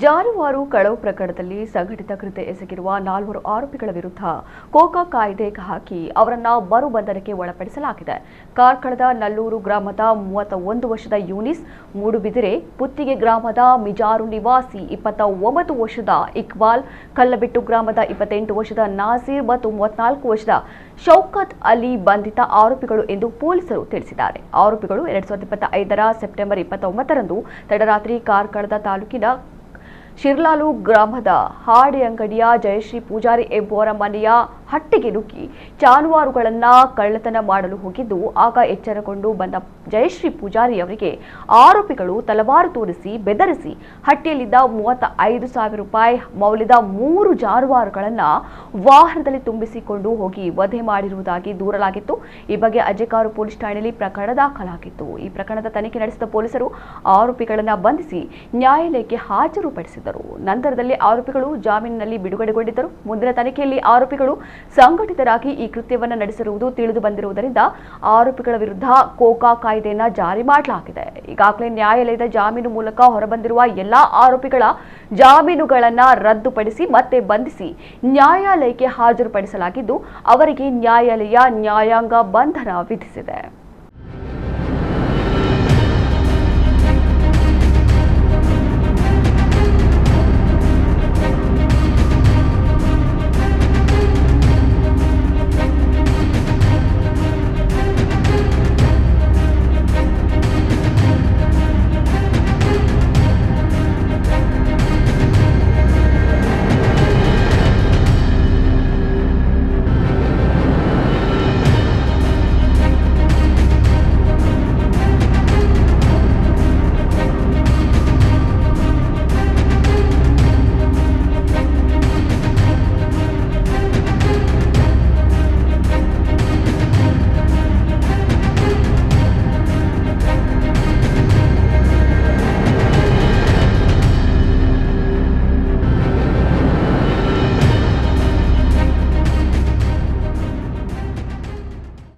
ಜಾನುವಾರು ಕಳವು ಪ್ರಕರಣದಲ್ಲಿ ಸಂಘಟಿತ ಕೃತ್ಯ ಎಸಗಿರುವ 4 ಆರೋಪಿಗಳ ವಿರುದ್ಧ ಕೋಕಾ ಕಾಯ್ದೆ ಹಾಕಿ ಅವರನ್ನು ಮರು ಬಂಧನಕ್ಕೆ ಒಳಪಡಿಸಲಾಗಿದೆ. ಕಾರ್ಕಳದ ನಲ್ಲೂರು ಗ್ರಾಮದ 31 ವರ್ಷದ ಯೂನಿಸ್, ಮೂಡುಬಿದಿರೆ ಪುತ್ತಿಗೆ ಗ್ರಾಮದ ಮಿಜಾರು ನಿವಾಸಿ 29 ವರ್ಷದ ಇಕ್ಬಾಲ್, ಕಲ್ಲಬೆಟ್ಟು ಗ್ರಾಮದ 28 ವರ್ಷದ ನಾಸೀರ್ ಮತ್ತು 34 ವರ್ಷದ ಶೌಕತ್ ಅಲಿ ಬಂಧಿತ ಆರೋಪಿಗಳು ಎಂದು ಪೊಲೀಸರು ತಿಳಿಸಿದ್ದಾರೆ. ಆರೋಪಿಗಳು 2025ರ ಸೆಪ್ಟೆಂಬರ್ 29ರಂದು ತಡರಾತ್ರಿ ಕಾರ್ಕಳದ ತಾಲೂಕಿನ ಶಿರ್ಲಾಲು ಗ್ರಾಮದ ಹಾಡಿ ಅಂಗಡಿಯ ಜಯಶ್ರೀ ಪೂಜಾರಿ ಎಂಬುವರ ಮನೆಯ ಹಟ್ಟಿಗೆ ನುಗ್ಗಿ ಜಾನುವಾರುಗಳನ್ನು ಕಳ್ಳತನ ಮಾಡಲು ಹೋಗಿದ್ದು, ಆಗ ಎಚ್ಚರಗೊಂಡು ಬಂದ ಜಯಶ್ರೀ ಪೂಜಾರಿ ಅವರಿಗೆ ಆರೋಪಿಗಳು ತಲವಾರು ತೋರಿಸಿ ಬೆದರಿಸಿ ಹಟ್ಟಿಯಲ್ಲಿದ್ದ 35,000 ರೂಪಾಯಿ ಮೌಲ್ಯದ 3 ಜಾನುವಾರುಗಳನ್ನು ವಾಹನದಲ್ಲಿ ತುಂಬಿಸಿಕೊಂಡು ಹೋಗಿ ವಧೆ ಮಾಡಿರುವುದಾಗಿ ದೂರಲಾಗಿತ್ತು. ಈ ಬಗ್ಗೆ ಅಜ್ಜೆಕಾರು ಪೊಲೀಸ್ ಠಾಣೆಯಲ್ಲಿ ಪ್ರಕರಣ ದಾಖಲಾಗಿತ್ತು. ಈ ಪ್ರಕರಣದ ತನಿಖೆ ನಡೆಸಿದ ಪೊಲೀಸರು ಆರೋಪಿಗಳನ್ನು ಬಂಧಿಸಿ ನ್ಯಾಯಾಲಯಕ್ಕೆ ಹಾಜರುಪಡಿಸಿದರು. ನಂತರದಲ್ಲಿ ಆರೋಪಿಗಳು ಜಾಮೀನಿನಲ್ಲಿ ಬಿಡುಗಡೆಗೊಂಡಿದ್ದರು. ಮುಂದಿನ ತನಿಖೆಯಲ್ಲಿ ಆರೋಪಿಗಳು ಸಂಘಟಿತರಾಗಿ ಈ ಕೃತ್ಯವನ್ನು ನಡೆಸಿರುವುದು ತಿಳಿದು ಬಂದಿರುವುದರಿಂದ ಆರೋಪಿಗಳ ವಿರುದ್ಧ ಕೋಕಾ ಕಾಯ್ದೆಯನ್ನು ಜಾರಿ ಮಾಡಲಾಗಿದೆ. ಈಗಾಗಲೇ ನ್ಯಾಯಾಲಯದ ಜಾಮೀನು ಮೂಲಕ ಹೊರಬಂದಿರುವ ಎಲ್ಲಾ ಆರೋಪಿಗಳ ಜಾಮೀನುಗಳನ್ನು ರದ್ದುಪಡಿಸಿ ಮತ್ತೆ ಬಂಧಿಸಿ ನ್ಯಾಯಾಲಯಕ್ಕೆ ಹಾಜರುಪಡಿಸಲಾಗಿದ್ದು, ಅವರಿಗೆ ನ್ಯಾಯಾಲಯ ನ್ಯಾಯಾಂಗ ಬಂಧನ ವಿಧಿಸಿದೆ.